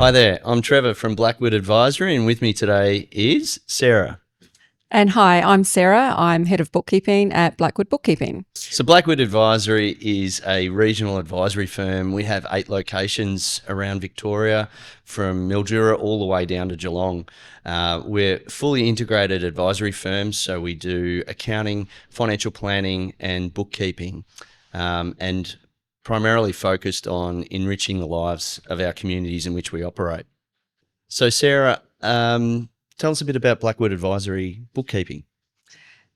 Hi there, I'm Trevor from Blackwood Advisory, and with me today is Sarah. And hi, I'm Sarah. I'm Head of Bookkeeping at Blackwood Bookkeeping. So Blackwood Advisory is a regional advisory firm. We have 8 locations around Victoria, from Mildura all the way down to Geelong. We're fully integrated advisory firms, so we do accounting, financial planning and bookkeeping, and primarily focused on enriching the lives of our communities in which we operate. So Sarah, tell us a bit about Blackwood Advisory Bookkeeping.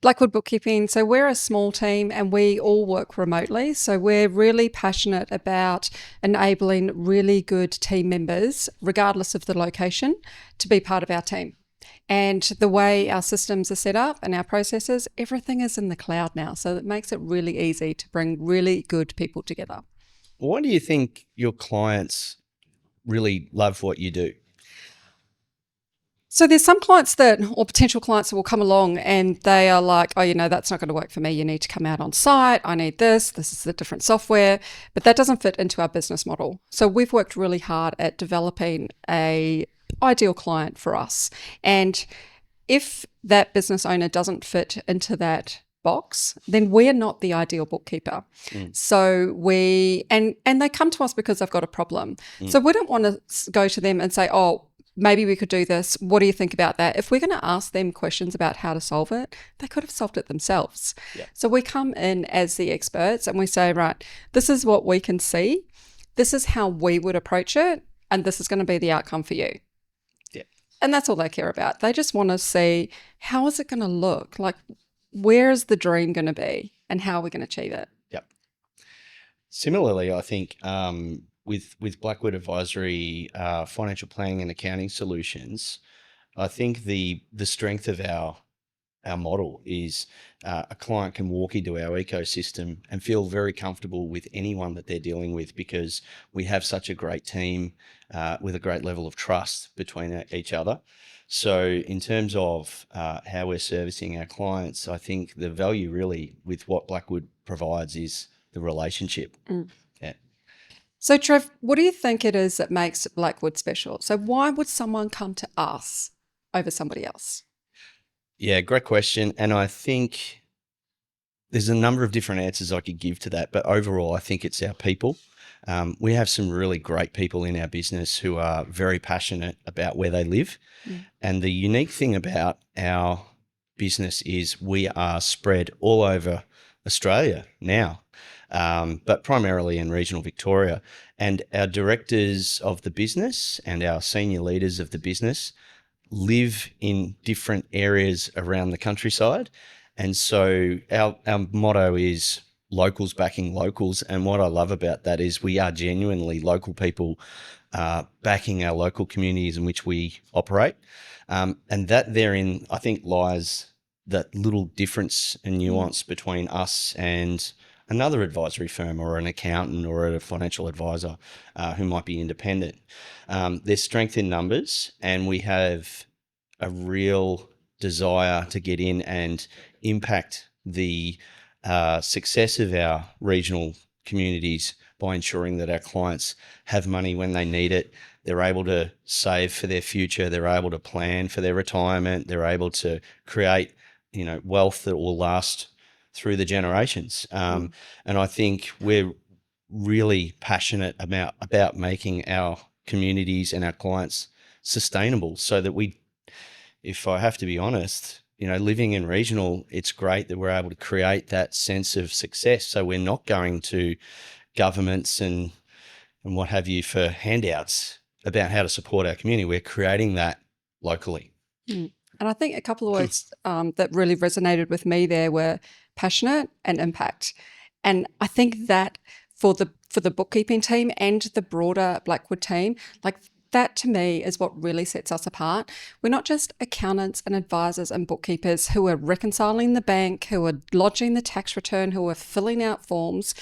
Blackwood Bookkeeping, so we're a small team and we all work remotely. So we're really passionate about enabling really good team members, regardless of the location, to be part of our team. And the way our systems are set up and our processes, everything is in the cloud now. So it makes it really easy to bring really good people together. Why do you think your clients really love what you do? So there's some clients or potential clients that will come along and they are like, oh, that's not going to work for me. You need to come out on site. I need this. This is the different software. But that doesn't fit into our business model. So we've worked really hard at developing a ideal client for us. And if that business owner doesn't fit into that box, then we're not the ideal bookkeeper. So and they come to us because they've got a problem. So we don't want to go to them and say, oh, maybe we could do this. What do you think about that? If we're going to ask them questions about how to solve it, they could have solved it themselves. Yeah. So we come in as the experts and we say, right, this is what we can see. This is how we would approach it. And this is going to be the outcome for you. Yeah. And that's all they care about. They just want to see, how is it going to look? Like, where is the dream going to be and how are we going to achieve it? Yep. Similarly, I think with Blackwood Advisory financial planning and accounting solutions, I think the strength of our model is a client can walk into our ecosystem and feel very comfortable with anyone that they're dealing with, because we have such a great team with a great level of trust between each other. So in terms of how we're servicing our clients, I think the value really with what Blackwood provides is the relationship. Yeah. So Trev, what do you think it is that makes Blackwood special? So why would someone come to us over somebody else? Yeah, great question. And I think there's a number of different answers I could give to that, but overall, I think it's our people. We have some really great people in our business who are very passionate about where they live. And the unique thing about our business is we are spread all over Australia now, but primarily in regional Victoria. And our directors of the business and our senior leaders of the business live in different areas around the countryside. And so our motto is locals backing locals. And what I love about that is we are genuinely local people backing our local communities in which we operate. And that therein, I think, lies that little difference and nuance between us and another advisory firm or an accountant or a financial advisor who might be independent. There's strength in numbers, and we have a real desire to get in and impact the success of our regional communities by ensuring that our clients have money when they need it. They're able to save for their future. They're able to plan for their retirement. They're able to create, wealth that will last through the generations. And I think we're really passionate about making our communities and our clients sustainable, so that if I have to be honest, living in regional, it's great that we're able to create that sense of success. So we're not going to governments and what have you for handouts about how to support our community. We're creating that locally. And I think a couple of words that really resonated with me there were passionate and impact. And I think that for the bookkeeping team and the broader Blackwood team, like that to me is what really sets us apart. We're not just accountants and advisors and bookkeepers who are reconciling the bank, who are lodging the tax return, who are filling out forms.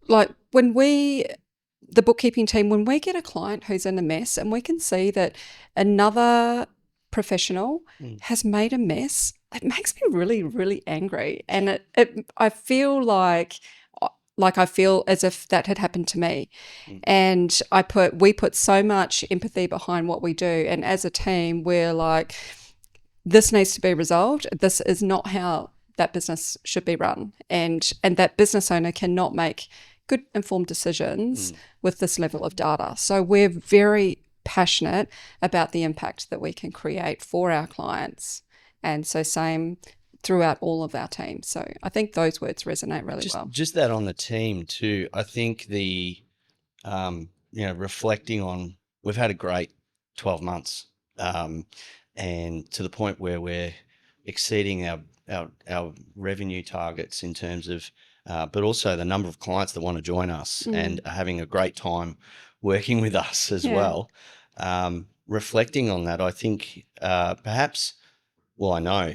Like the bookkeeping team, when we get a client who's in a mess and we can see that another professional has made a mess, it makes me really, really angry. And I feel like like I feel as if that had happened to me. Mm. And we put so much empathy behind what we do. And as a team, we're like, this needs to be resolved. This is not how that business should be run. And that business owner cannot make good informed decisions with this level of data. So we're very passionate about the impact that we can create for our clients. And so same throughout all of our teams. So I think those words resonate really well. Just that on the team too. I think reflecting on, we've had a great 12 months, and to the point where we're exceeding our revenue targets in terms of, but also the number of clients that want to join us and are having a great time working with us as well. Reflecting on that, I think perhaps, well, I know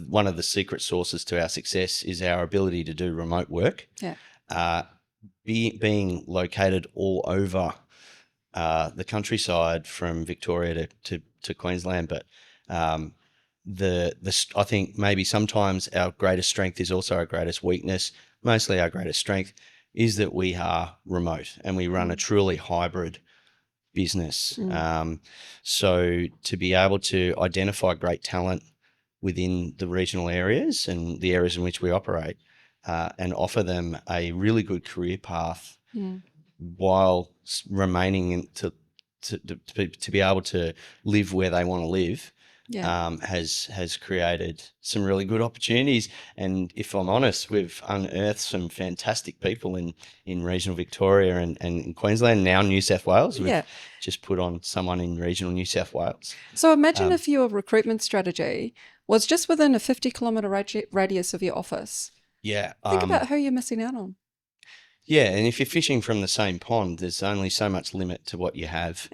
one of the secret sources to our success is our ability to do remote work. Being located all over the countryside from Victoria to Queensland, but I think maybe sometimes our greatest strength is also our greatest weakness. Mostly our greatest strength is that we are remote and we run a truly hybrid business. So to be able to identify great talent within the regional areas and the areas in which we operate, and offer them a really good career path while remaining to be able to live where they want to live, has created some really good opportunities. And if I'm honest, we've unearthed some fantastic people in regional Victoria and in Queensland, now New South Wales. We've just put on someone in regional New South Wales. So imagine if your recruitment strategy was just within a 50-kilometre radius of your office. Yeah. Think about who you're missing out on. Yeah, and if you're fishing from the same pond, there's only so much limit to what you have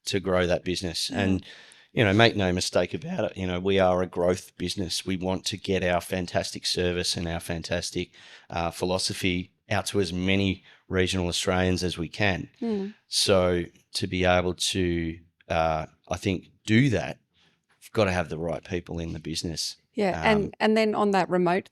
to grow that business. And, make no mistake about it, we are a growth business. We want to get our fantastic service and our fantastic philosophy out to as many regional Australians as we can. So to be able to, I think, do that, you've got to have the right people in the business. Yeah, and then on that remote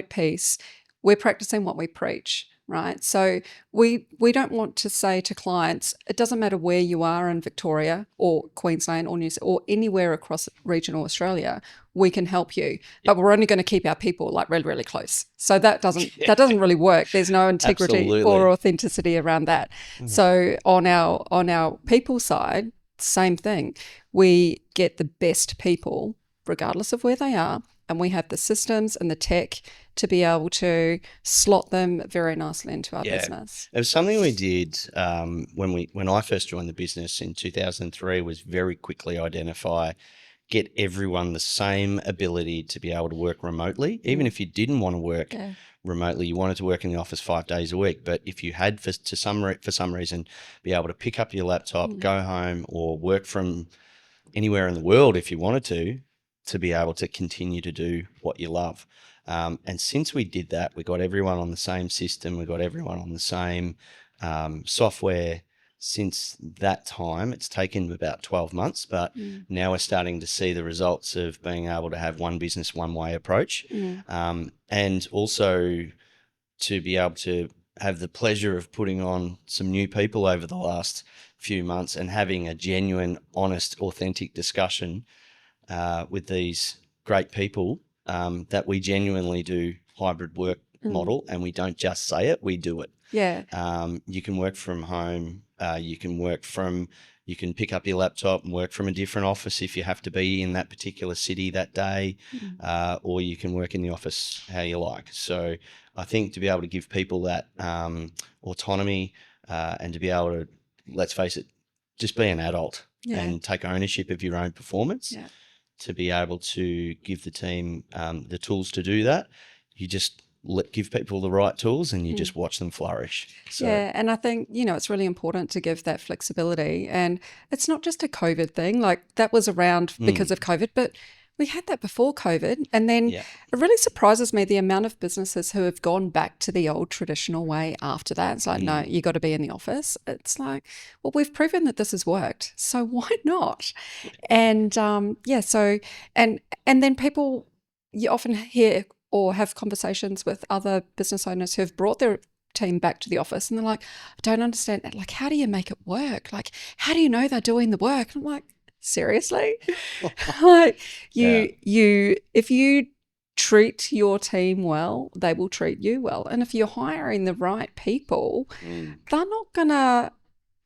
piece, we're practicing what we preach, right? So we don't want to say to clients, it doesn't matter where you are in Victoria or Queensland or or anywhere across regional Australia, we can help you, but we're only going to keep our people like really, really close. So that doesn't really work. There's no integrity or authenticity around that. So on our people side, same thing. We get the best people regardless of where they are, and we have the systems and the tech to be able to slot them very nicely into our business. It was something we did when I first joined the business in 2003, was very quickly get everyone the same ability to be able to work remotely. Even if you didn't want to work remotely, you wanted to work in the office 5 days a week. But if you had for some reason be able to pick up your laptop, go home, or work from anywhere in the world if you wanted to be able to continue to do what you love. And since we did that, we got everyone on the same system. We got everyone on the same software. Since that time, it's taken about 12 months, but now we're starting to see the results of being able to have one business, one way approach. And also to be able to have the pleasure of putting on some new people over the last few months and having a genuine, honest, authentic discussion with these great people, that we genuinely do hybrid work model, and we don't just say it, we do it. You can work from home. You can pick up your laptop and work from a different office if you have to be in that particular city that day, or you can work in the office how you like. So I think to be able to give people that autonomy, and to be able to, let's face it, just be an adult and take ownership of your own performance, to be able to give the team the tools to do that, you just give people the right tools and you just watch them flourish. So. Yeah, and I think, it's really important to give that flexibility. And it's not just a COVID thing, like that was around because of COVID, but we had that before COVID. And then it really surprises me the amount of businesses who have gone back to the old traditional way after that. It's like, no, you got to be in the office. It's like, well, we've proven that this has worked, so why not? And so, and then people, you often hear or have conversations with other business owners who have brought their team back to the office, and they're like, I don't understand. Like, how do you make it work? Like, how do you know they're doing the work? And I'm like, seriously? Like, Yeah. if you treat your team well, they will treat you well. And if you're hiring the right people, they're not gonna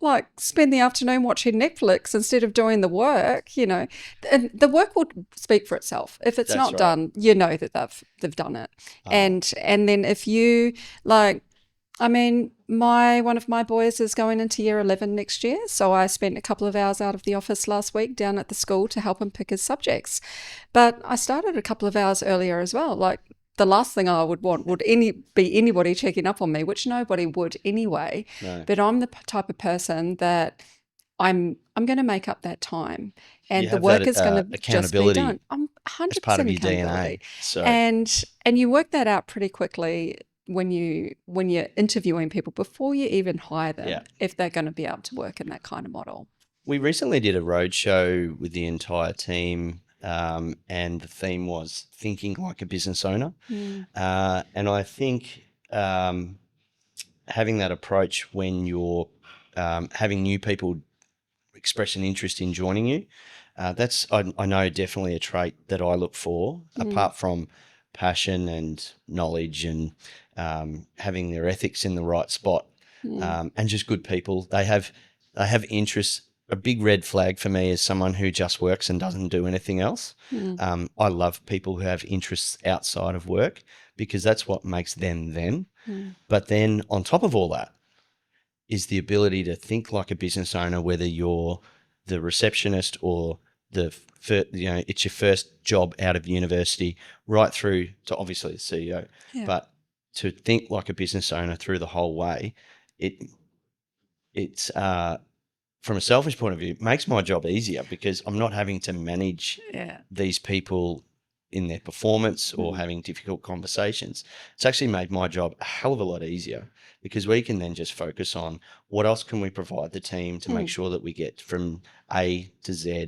like spend the afternoon watching Netflix instead of doing the work, and the work will speak for itself. If it's That's not right. done, you know that they've done it. And then if you like, I mean, one of my boys is going into year 11 next year, so I spent a couple of hours out of the office last week down at the school to help him pick his subjects. But I started a couple of hours earlier as well. Like, the last thing I would want would be anybody checking up on me, which nobody would anyway. No. But I'm the type of person that I'm going to make up that time, and You the have work that is going to just be accountability done. I'm as part 100% of your accountability, DNA. So and you work that out pretty quickly when you're interviewing people before you even hire them, Yeah. if they're going to be able to work in that kind of model. we recently did a roadshow with the entire team, and the theme was thinking like a business owner. And I think having that approach when you're having new people express an interest in joining you, that's I know definitely a trait that I look for, apart from passion and knowledge and having their ethics in the right spot, and just good people. They have interests. A big red flag for me is someone who just works and doesn't do anything else. I love people who have interests outside of work, because that's what makes them them. But then on top of all that is the ability to think like a business owner, whether you're the receptionist or it's your first job out of university, right through to obviously the CEO. Yeah. But to think like a business owner through the whole way, it's from a selfish point of view, makes my job easier, because I'm not having to manage these people in their performance or having difficult conversations. It's actually made my job a hell of a lot easier, because we can then just focus on what else can we provide the team to make sure that we get from A to Z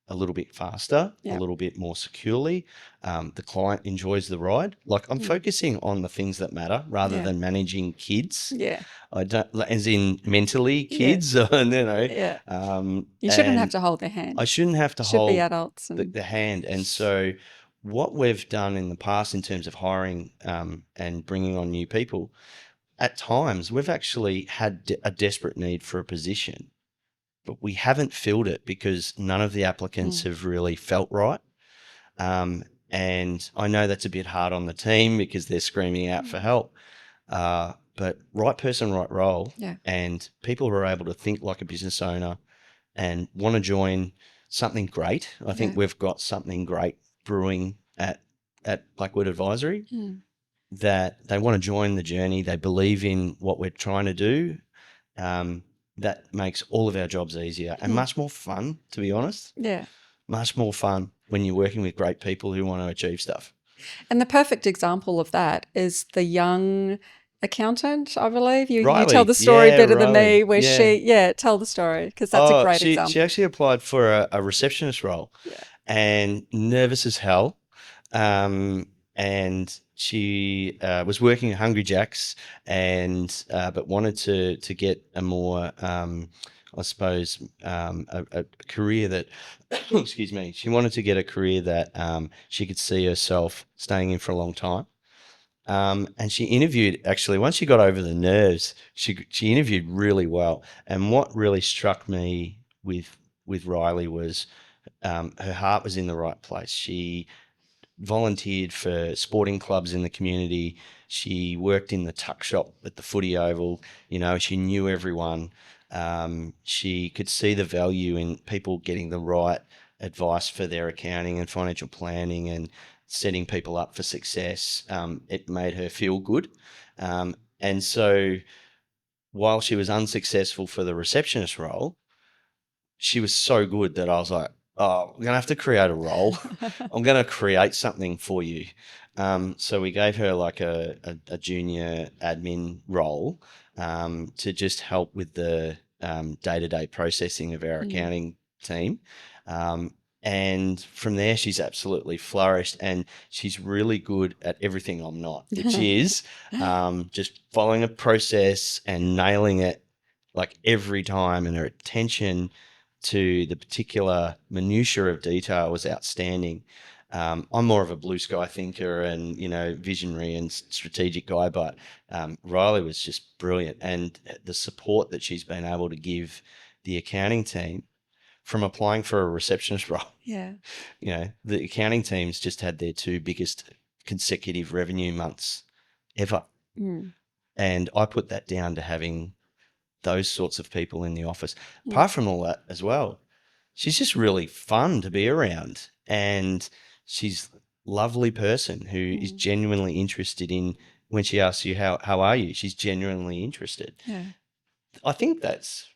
a little bit faster, a little bit more securely. The client enjoys the ride. Like, I'm focusing on the things that matter rather than managing kids. Yeah. I don't, as in mentally kids, you know. You shouldn't have to hold their hand. I shouldn't have to Should hold be adults. And the hand. And so what we've done in the past in terms of hiring and bringing on new people, at times we've actually had a desperate need for a position, but we haven't filled it because none of the applicants have really felt right. And I know that's a bit hard on the team because they're screaming out for help. But right person, right role, and people who are able to think like a business owner and want to join something great. I think we've got something great brewing at Blackwood Advisory, that they want to join the journey. They believe in what we're trying to do. That makes all of our jobs easier and much more fun, to be honest. Yeah. Much more fun when you're working with great people who want to achieve stuff. And the perfect example of that is the young accountant, I believe. You tell the story better than me, where tell the story, because that's a great example. She actually applied for a receptionist role and nervous as hell. And she was working at Hungry Jack's and but wanted to get a more I suppose a career that excuse me, she wanted to get a career that she could see herself staying in for a long time. And she interviewed, actually, once she got over the nerves, she interviewed really well. And what really struck me with Riley was her heart was in the right place. She volunteered for sporting clubs in the community. She worked in the tuck shop at the footy oval. You know, she knew everyone. She could see the value in people getting the right advice for their accounting and financial planning and setting people up for success. It made her feel good. And so while she was unsuccessful for the receptionist role, she was so good that I was like, oh, we're going to have to create a role. I'm going to create something for you. So we gave her like a junior admin role to just help with the day-to-day processing of our accounting team. And from there, she's absolutely flourished, and she's really good at everything I'm not, which is just following a process and nailing it like every time. And her attention to the particular minutiae of detail was outstanding. I'm more of a blue sky thinker and, visionary and strategic guy, but Riley was just brilliant. And the support that she's been able to give the accounting team from applying for a receptionist role. Yeah. The accounting team's just had their 2 biggest consecutive revenue months ever. Mm. And I put that down to having those sorts of people in the office. Apart from all that as well, she's just really fun to be around. And she's a lovely person who is genuinely interested in, when she asks you, how are you? She's genuinely interested. Yeah. I think that's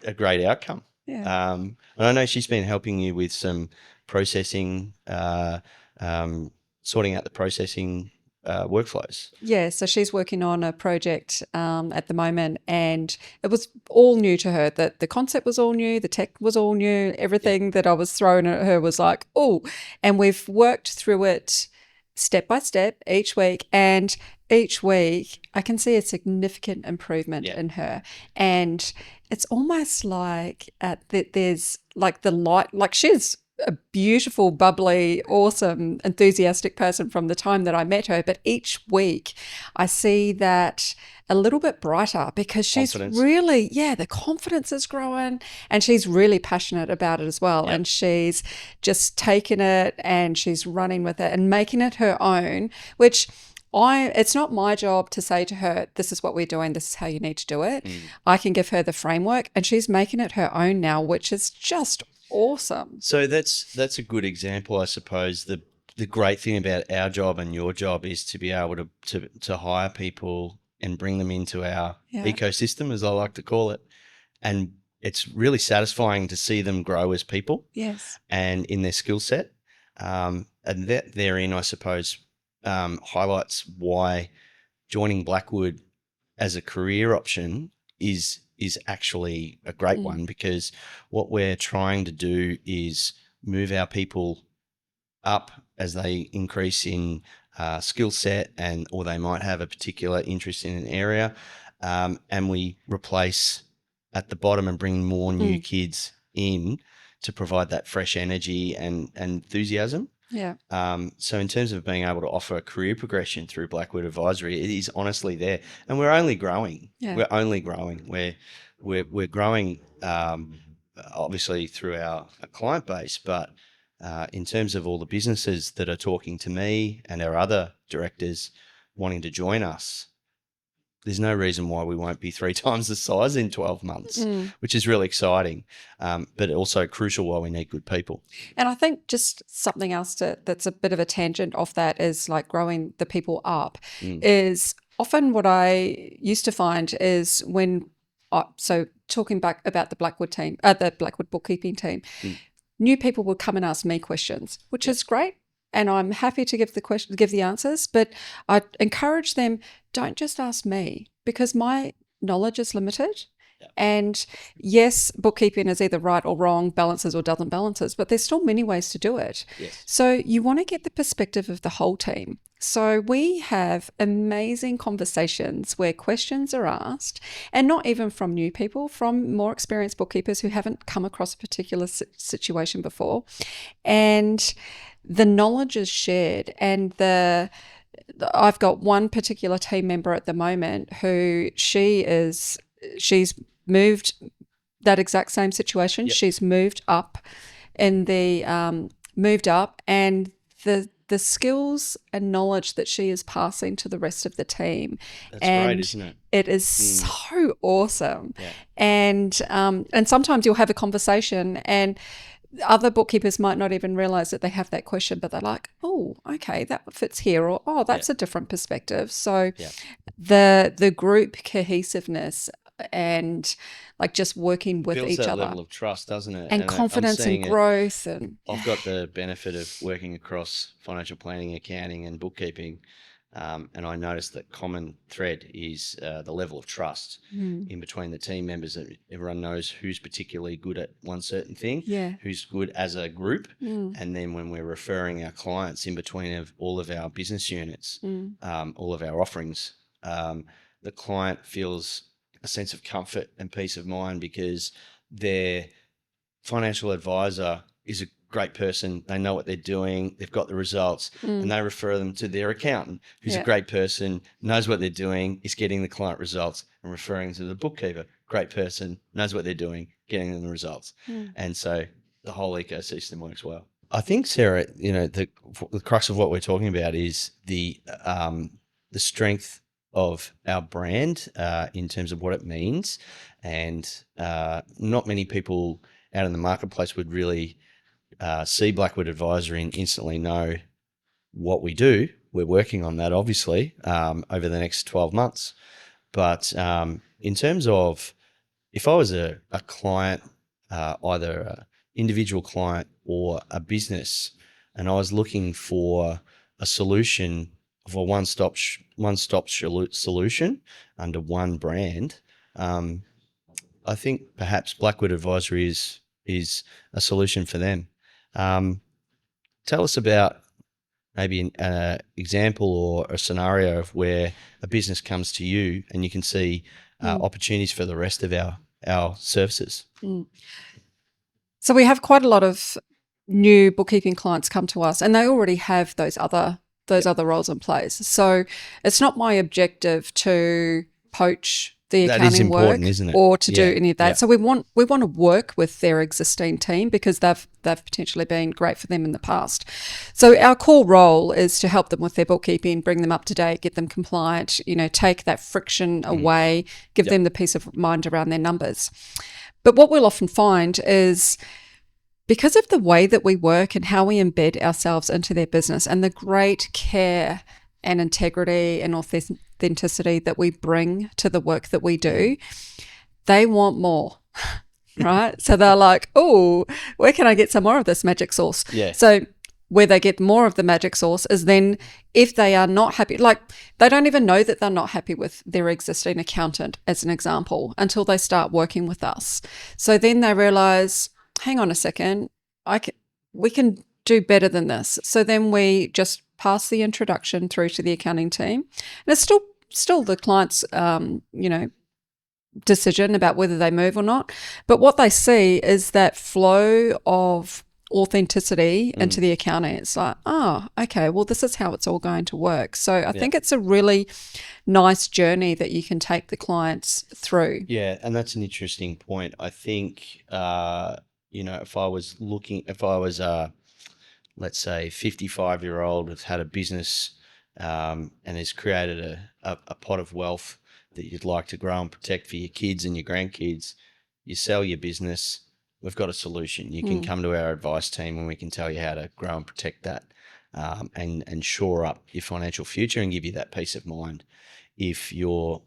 a great outcome. Yeah. And I know she's been helping you with some processing, sorting out the processing workflows. Yeah, so she's working on a project at the moment, and it was all new to her. That the concept was all new, the tech was all new, everything that I was throwing at her was like, oh, and we've worked through it step by step each week, and each week I can see a significant improvement in her. And it's almost like there's like the light, like she's a beautiful, bubbly, awesome, enthusiastic person from the time that I met her. But each week I see that a little bit brighter because she's really, the confidence is growing, and she's really passionate about it as well. And she's just taken it and she's running with it and making it her own, which it's not my job to say to her, this is what we're doing, this is how you need to do it. I can give her the framework, and she's making it her own now, which is just awesome. So that's a good example, I suppose. The great thing about our job and your job is to be able to hire people and bring them into our ecosystem, as I like to call it. And it's really satisfying to see them grow as people. Yes. And in their skill set. And that therein, I suppose, highlights why joining Blackwood as a career option is actually a great one, because what we're trying to do is move our people up as they increase in skill set, or they might have a particular interest in an area, and we replace at the bottom and bring more new kids in to provide that fresh energy and enthusiasm. Yeah. So in terms of being able to offer a career progression through Blackwood Advisory, it is honestly there, and we're only growing. Yeah. We're only growing. We're growing, obviously through our client base, but in terms of all the businesses that are talking to me and our other directors wanting to join us, there's no reason why we won't be 3 times the size in 12 months, which is really exciting, but also crucial why we need good people. And I think just something else that's a bit of a tangent off that is like growing the people up is often what I used to find is when, so talking back about the Blackwood team, the Blackwood bookkeeping team, new people would come and ask me questions, which is great. And I'm happy to give the answers, but I encourage them, don't just ask me, because my knowledge is limited. And yes, bookkeeping is either right or wrong, balances or doesn't balances, but there's still many ways to do it. Yes. So you want to get the perspective of the whole team. So we have amazing conversations where questions are asked, and not even from new people, from more experienced bookkeepers who haven't come across a particular situation before. And the knowledge is shared, and I've got one particular team member at the moment who she's moved that exact same situation. Yep. She's moved up and and the skills and knowledge that she is passing to the rest of the team. That's great, isn't it? It is so awesome. Yeah. And sometimes you'll have a conversation and other bookkeepers might not even realize that they have that question, but they're like, oh, okay, that fits here, or oh, that's a different perspective. So the group cohesiveness and like just working with builds each that other, level of trust, doesn't it? And confidence and growth. And I've got the benefit of working across financial planning, accounting, and bookkeeping. And I noticed that common thread is the level of trust in between the team members. That everyone knows who's particularly good at one certain thing, Yeah. who's good as a group. And then when we're referring our clients in between of all of our business units, all of our offerings, the client feels a sense of comfort and peace of mind because their financial advisor is a great person. They know what they're doing. They've got the results, and they refer them to their accountant, who's a great person, knows what they're doing, is getting the client results, and referring to the bookkeeper, great person, knows what they're doing, getting them the results. And so the whole ecosystem works well. I think, Sarah, the crux of what we're talking about is the strength of our brand in terms of what it means, and not many people out in the marketplace would really see Blackwood Advisory and instantly know what we do. We're working on that, obviously, over the next 12 months. But in terms of if I was a client, either an individual client or a business, and I was looking for a solution of a one-stop solution under one brand, I think perhaps Blackwood Advisory is a solution for them. Tell us about maybe an example or a scenario of where a business comes to you and you can see opportunities for the rest of our services. So we have quite a lot of new bookkeeping clients come to us, and they already have those other roles in place. So it's not my objective to poach the accounting work, isn't it? Or to do any of that. Yeah. So we want to work with their existing team because they've potentially been great for them in the past. So our core role is to help them with their bookkeeping, bring them up to date, get them compliant, take that friction away, give them the peace of mind around their numbers. But what we'll often find is because of the way that we work and how we embed ourselves into their business and the great care and integrity and authenticity that we bring to the work that we do, they want more, right? So they're like, oh, where can I get some more of this magic sauce? Yeah. So where they get more of the magic sauce is then if they are not happy, like they don't even know that they're not happy with their existing accountant, as an example, until they start working with us. So then they realize, hang on a second, we can do better than this. So then we just pass the introduction through to the accounting team. And it's still the client's, decision about whether they move or not. But what they see is that flow of authenticity into the accounting. It's like, oh, okay, well, this is how it's all going to work. So I think it's a really nice journey that you can take the clients through. Yeah, and that's an interesting point. I think, if I was let's say 55-year-old has had a business and has created a pot of wealth that you'd like to grow and protect for your kids and your grandkids, you sell your business, we've got a solution. You can come to our advice team and we can tell you how to grow and protect that and shore up your financial future and give you that peace of mind. If you're,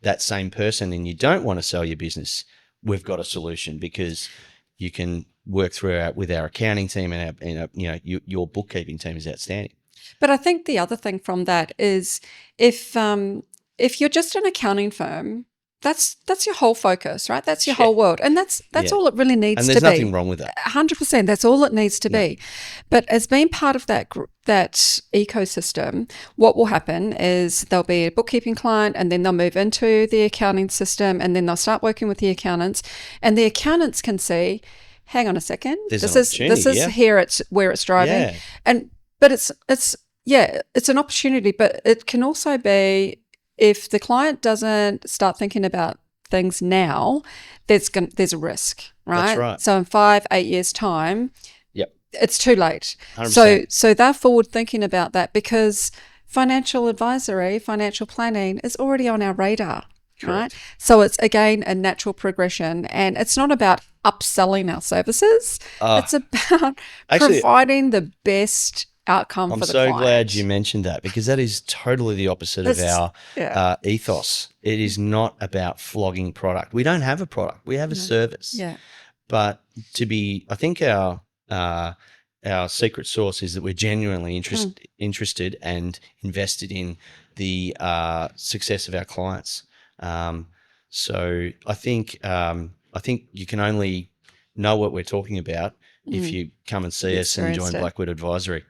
that same person and you don't want to sell your business, we've got a solution because you can work through with our accounting team and your bookkeeping team is outstanding. But I think the other thing from that is if you're just an accounting firm, that's your whole focus, right? That's your whole world. And that's all it really needs to be. And there's nothing wrong with that. 100%. That's all it needs to be. But as being part of that ecosystem, what will happen is there'll be a bookkeeping client and then they'll move into the accounting system and then they'll start working with the accountants. And the accountants can see, hang on a second, this is here it's where it's driving. Yeah. But it's an opportunity, but it can also be if the client doesn't start thinking about things now, there's a risk, right? That's right. So in 5-8 years' time, it's too late. 100%. So they're forward thinking about that because financial advisory, financial planning is already on our radar, right? So it's again a natural progression, and it's not about upselling our services. It's about providing the best outcome for the client. I'm so glad you mentioned that because that is totally the opposite of our ethos. It is not about flogging product. We don't have a product. We have a service. Yeah. But I think our our secret sauce is that we're genuinely interested and invested in the success of our clients. So I think you can only know what we're talking about if you come and see You've us and experienced join it. Blackwood Advisory.